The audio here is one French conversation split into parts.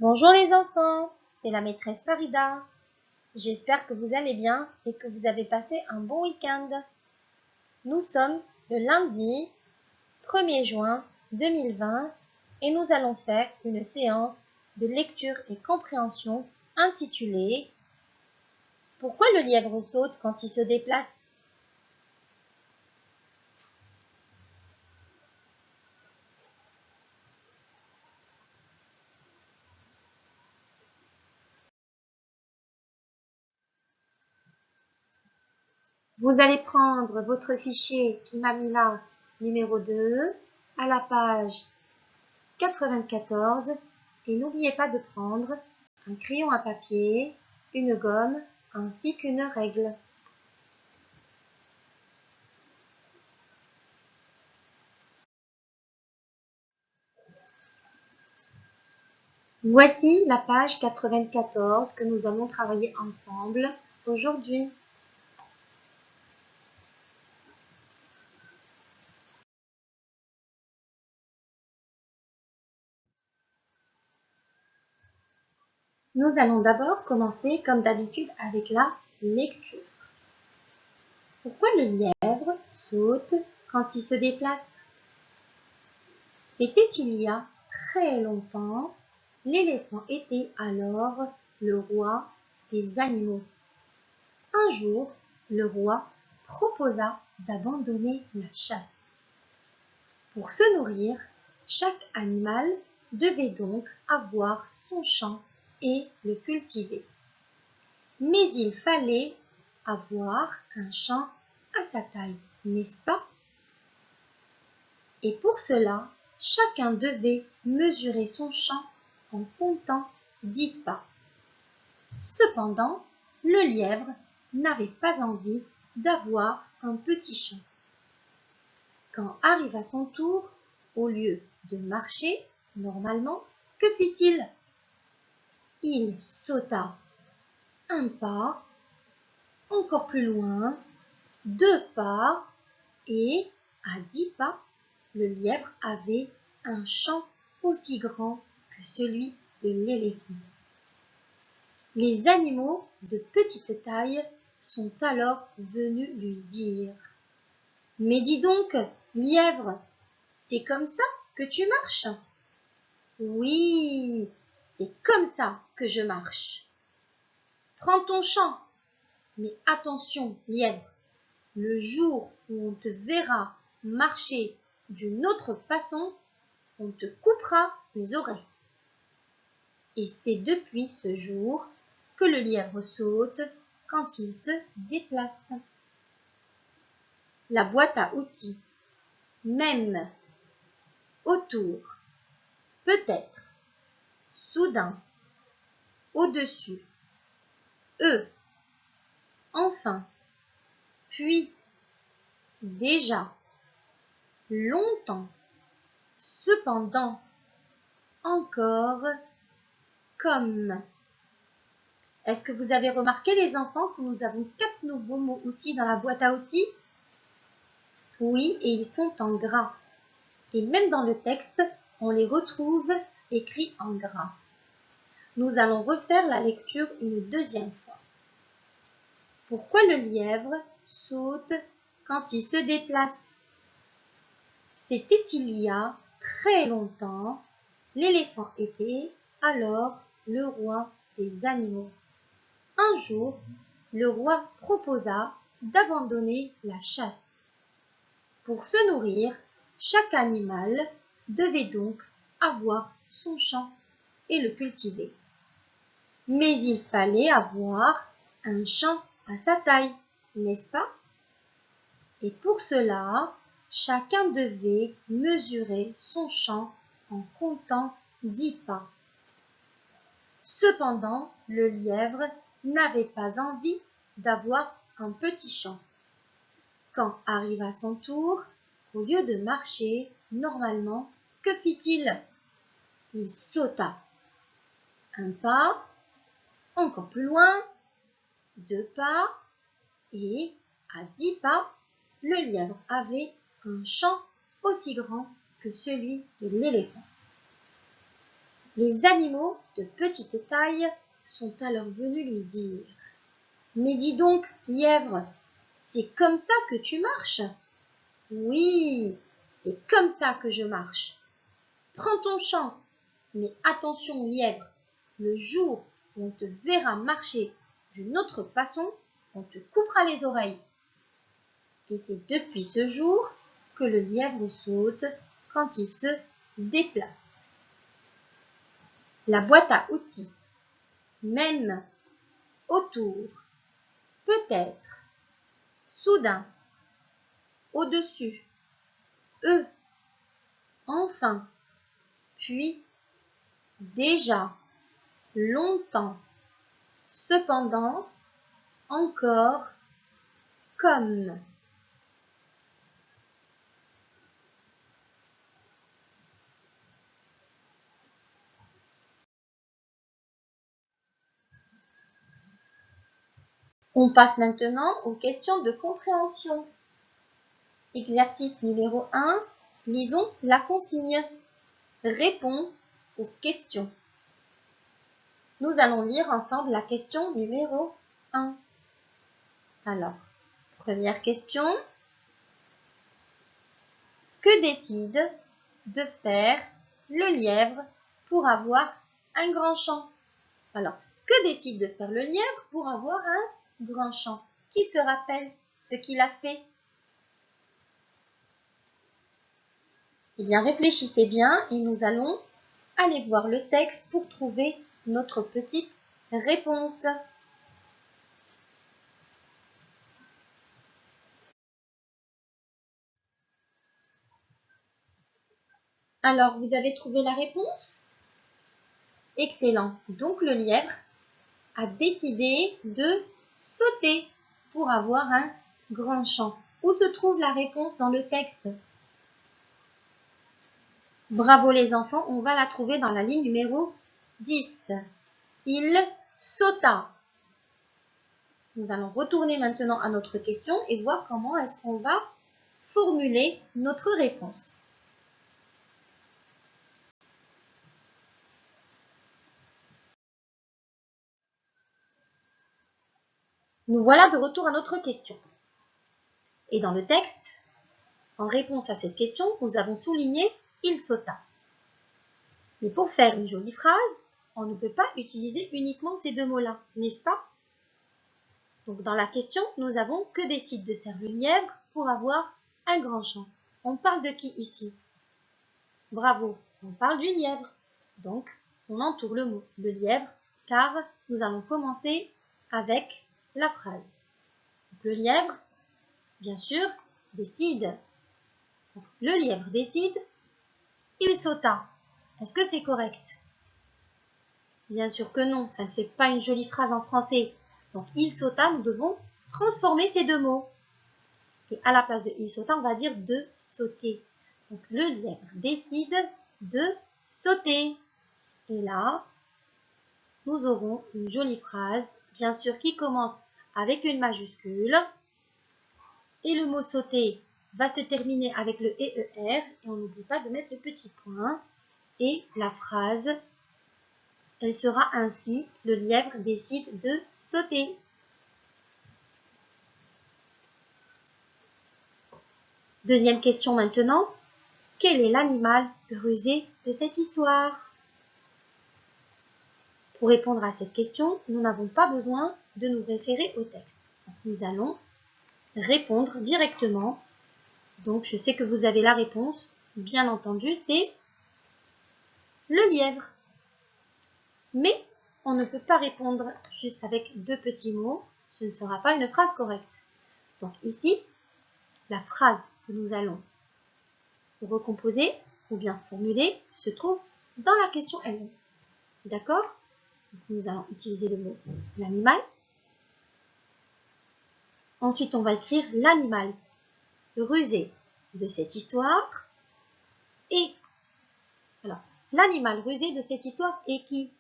Bonjour les enfants, c'est la maîtresse Farida. J'espère que vous allez bien et que vous avez passé un bon week-end. Nous sommes le lundi 1er juin 2020 et nous allons faire une séance de lecture et compréhension intitulée « Pourquoi le lièvre saute quand il se déplace ?» Vous allez prendre votre fichier Kimamila numéro 2 à la page 94 et n'oubliez pas de prendre un crayon à papier, une gomme ainsi qu'une règle. Voici la page 94 que nous allons travailler ensemble aujourd'hui. Nous allons d'abord commencer comme d'habitude avec la lecture. Pourquoi le lièvre saute quand il se déplace? C'était il y a très longtemps. L'éléphant était alors le roi des animaux. Un jour, le roi proposa d'abandonner la chasse. Pour se nourrir, chaque animal devait donc avoir son champ et le cultiver. Mais il fallait avoir un champ à sa taille, n'est-ce pas? Et pour cela, chacun devait mesurer son champ en comptant 10 pas. Cependant, le lièvre n'avait pas envie d'avoir un petit champ. Quand arriva son tour, au lieu de marcher normalement, que fit-il? Il sauta un pas, encore plus loin, 2 pas, et à 10 pas, le lièvre avait un champ aussi grand que celui de l'éléphant. Les animaux de petite taille sont alors venus lui dire « Mais dis donc, lièvre, c'est comme ça que tu marches ?»« Oui, c'est comme ça que je marche. »« Prends ton champ, mais attention, lièvre, le jour où on te verra marcher d'une autre façon, on te coupera les oreilles. » Et c'est depuis ce jour que le lièvre saute quand il se déplace. La boîte à outils. Même, autour, peut-être, soudain, au-dessus, enfin, puis, déjà, longtemps, cependant, encore, comme. Est-ce que vous avez remarqué les enfants que nous avons 4 nouveaux mots outils dans la boîte à outils? Oui, et ils sont en gras. Et même dans le texte, on les retrouve écrits en gras. Nous allons refaire la lecture une deuxième fois. Pourquoi le lièvre saute quand il se déplace? C'était il y a très longtemps. L'éléphant était alors le roi des animaux. Un jour, le roi proposa d'abandonner la chasse. Pour se nourrir, chaque animal devait donc avoir son champ et le cultiver. Mais il fallait avoir un champ à sa taille, n'est-ce pas? Et pour cela, chacun devait mesurer son champ en comptant 10 pas. Cependant, le lièvre n'avait pas envie d'avoir un petit champ. Quand arriva son tour, au lieu de marcher normalement, que fit-il? Il sauta. Un pas, encore plus loin, 2 pas, et à 10 pas, le lièvre avait un champ aussi grand que celui de l'éléphant. Les animaux de petite taille sont alors venus lui dire: « Mais dis donc, lièvre, c'est comme ça que tu marches ?»« Oui, c'est comme ça que je marche. Prends ton champ, mais attention, lièvre, le jour où on te verra marcher d'une autre façon, on te coupera les oreilles. » Et c'est depuis ce jour que le lièvre saute quand il se déplace. La boîte à outils, même, autour, peut-être, soudain, au-dessus, enfin, puis, déjà, longtemps, cependant, encore, comme. On passe maintenant aux questions de compréhension. Exercice numéro 1. Lisons la consigne. Réponds aux questions. Nous allons lire ensemble la question numéro 1. Alors, première question. Que décide de faire le lièvre pour avoir un grand champ? Alors, que décide de faire le lièvre pour avoir un grand champ? Qui se rappelle ce qu'il a fait? Eh bien, réfléchissez bien et nous allons aller voir le texte pour trouver notre petite réponse. Alors, vous avez trouvé la réponse? Excellent. Donc, le lièvre a décidé de sauter pour avoir un grand champ. Où se trouve la réponse dans le texte? Bravo les enfants, on va la trouver dans la ligne numéro 10. Il sauta. Nous allons retourner maintenant à notre question et voir comment est-ce qu'on va formuler notre réponse. Nous voilà de retour à notre question. Et dans le texte, en réponse à cette question, nous avons souligné « il sauta ». Mais pour faire une jolie phrase, on ne peut pas utiliser uniquement ces deux mots-là, n'est-ce pas? Donc dans la question, nous avons « que décide de faire le lièvre pour avoir un grand champ ?» On parle de qui ici? Bravo, on parle du lièvre. Donc, on entoure le mot le lièvre car nous allons commencer avec la phrase. Donc, le lièvre, bien sûr, décide. Donc, le lièvre décide, il sauta. Est-ce que c'est correct? Bien sûr que non, ça ne fait pas une jolie phrase en français. Donc, il sauta, nous devons transformer ces deux mots. Et à la place de il sauta, on va dire de sauter. Donc, le lièvre décide de sauter. Et là, nous aurons une jolie phrase, bien sûr, qui commence avec une majuscule. Et le mot sauter va se terminer avec le EER. Et on n'oublie pas de mettre le petit point. Et la phrase, elle sera ainsi, le lièvre décide de sauter. Deuxième question maintenant. Quel est l'animal rusé de cette histoire? Pour répondre à cette question, nous n'avons pas besoin de nous référer au texte. Nous allons répondre directement. Donc, je sais que vous avez la réponse. Bien entendu, c'est le lièvre. Mais on ne peut pas répondre juste avec deux petits mots. Ce ne sera pas une phrase correcte. Donc ici, la phrase que nous allons recomposer ou bien formuler se trouve dans la question elle-même. D'accord? Nous allons utiliser le mot l'animal. Ensuite, on va écrire l'animal rusé de cette histoire. Et alors, l'animal rusé de cette histoire est qui?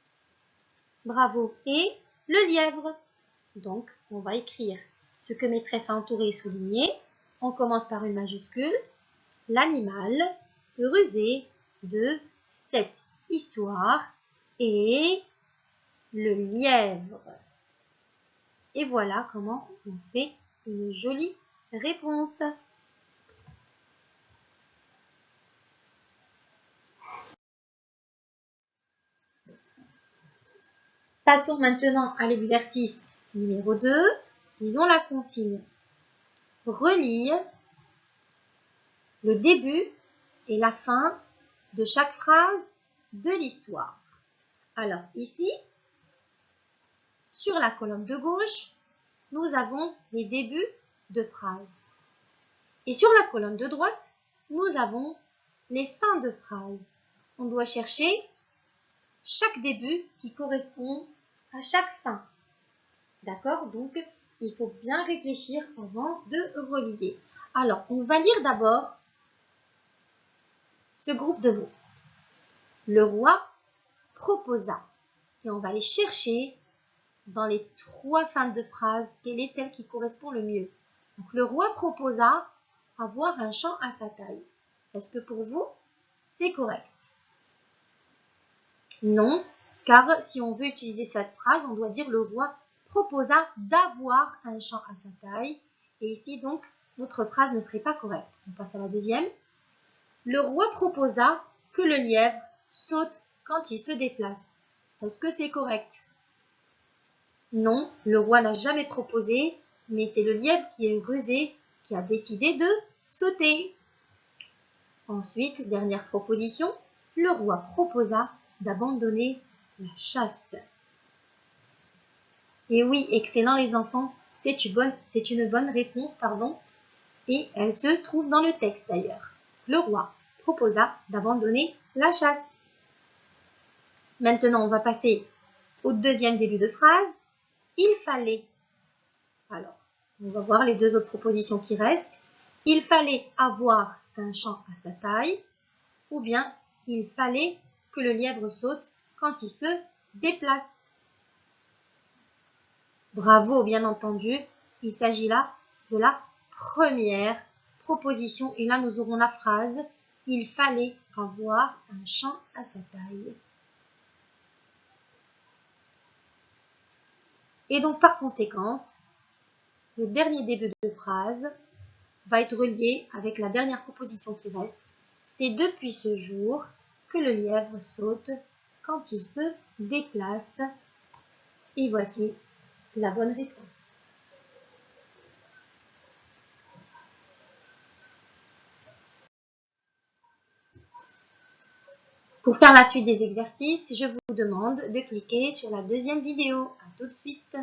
Bravo. Et le lièvre. Donc, on va écrire ce que maîtresse a entouré et souligné. On commence par une majuscule. L'animal rusé de cette histoire et le lièvre. Et voilà comment on fait une jolie réponse. Passons maintenant à l'exercice numéro 2. Lisons la consigne. Relie le début et la fin de chaque phrase de l'histoire. Alors ici, sur la colonne de gauche, nous avons les débuts de phrases. Et sur la colonne de droite, nous avons les fins de phrases. On doit chercher chaque début qui correspond à chaque fin. D'accord? Donc, il faut bien réfléchir avant de relier. Alors, on va lire d'abord ce groupe de mots. Le roi proposa. Et on va aller chercher dans les 3 fins de phrase quelle est celle qui correspond le mieux. Donc, le roi proposa avoir un champ à sa taille. Est-ce que pour vous, c'est correct? Non, car si on veut utiliser cette phrase, on doit dire le roi proposa d'avoir un champ à sa taille. Et ici, donc, notre phrase ne serait pas correcte. On passe à la deuxième. Le roi proposa que le lièvre saute quand il se déplace. Est-ce que c'est correct? Non, le roi n'a jamais proposé, mais c'est le lièvre qui est rusé, qui a décidé de sauter. Ensuite, dernière proposition, le roi proposa d'abandonner la chasse. Et oui, excellent les enfants, c'est une bonne réponse, et elle se trouve dans le texte d'ailleurs. Le roi proposa d'abandonner la chasse. Maintenant, on va passer au deuxième début de phrase. Il fallait. Alors, on va voir les 2 autres propositions qui restent. Il fallait avoir un champ à sa taille, ou bien il fallait que le lièvre saute quand il se déplace. Bravo, bien entendu, il s'agit là de la première proposition. Et là, nous aurons la phrase « Il fallait avoir un champ à sa taille ». Et donc, par conséquence, le dernier début de phrase va être relié avec la dernière proposition qui reste. C'est depuis ce jour que le lièvre saute quand il se déplace. Et voici la bonne réponse. Pour faire la suite des exercices, je vous demande de cliquer sur la deuxième vidéo. À tout de suite.